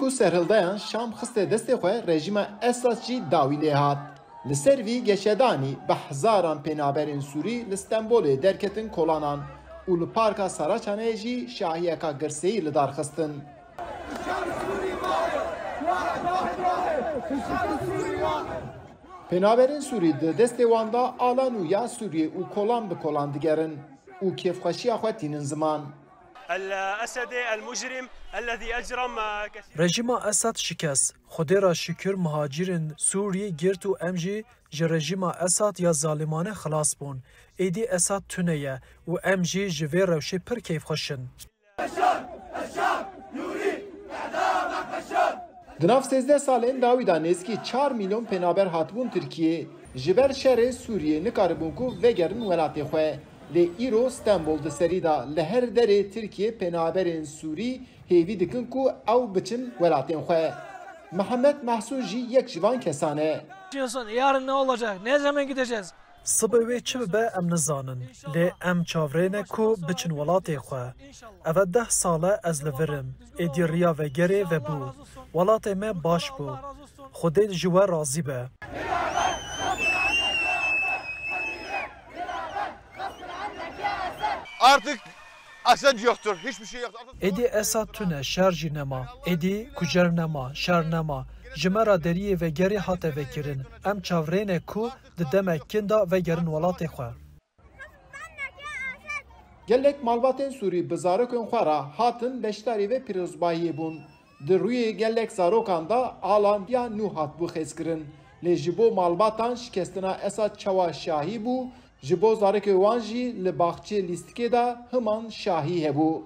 ku serhildayan Şam xiste destê xwe rejima Esad jî dawî lê hat. Li ser vî geşedanî bi hezaran pênaberên Sûrî li Stenbolê derketin kolanan û li Parka Saraçanê jî şahiyeka girseyî li dar xistin. Pênaberên Sûrî di destê wan da alan û ya Sûriyê û kolan bi kolan digerin û kêfxweşiya xwe tînin ziman. Rejima Esad şikest. Xwedê ra şikir muhacirên Sûrî girt û em jî ji rejima Esad ya zalimane xilas bûn. Êdî Esad tune ye û em jî ji vê rewşê pir kêfxweşin. Di nav 13 salên dawî da nêzîkî 4 milyon pênaber hatibûn Tirkiyeyê ji ber şerê Sûriyê nikaribûn ku vegerin welatê xwe. Lê îro Stenbol di serî da li her derê Tirkiye pênaberên Sûrî hêvî dikin ku ew biçin welatên xwe. Mehmet Mahsûn jî yek ji van kesan e. Yarın ne olacak? Ne zaman gideceğiz? Sibê wê çi bibe em nizanin. Lê em çavrêne ku biçin welatê xwe. Ev 10 sal e ez li vir im. Êdî riya vegerê vebû. Welatê me baş bû. Xwedê ji we razî be. Artık Esad yoktur. Hiçbir şey yoktur. Êdî Esad tune şer jî nema. Êdî kujer nema, şer nema. Ji me ra deriyê vegerê hate vekirin. Em çavrêne ku di demek kin da vegerin welatê xwe. Gelek malbatên Sûrî bi zarokên xwe ra hatin beşdarî ve pîrozbahiyê bûn. Di rûyê gelek zarokan da alan ya nû hatbû xêzkirin. Lê ji bo malbatan şikestina Esad çawa şahî bû, ji bo zarokê wan jî li baxçê lîstikê da himan şahî hebû.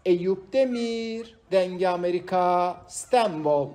Eyüp Demir, Dengê Amerîka, Stenbol.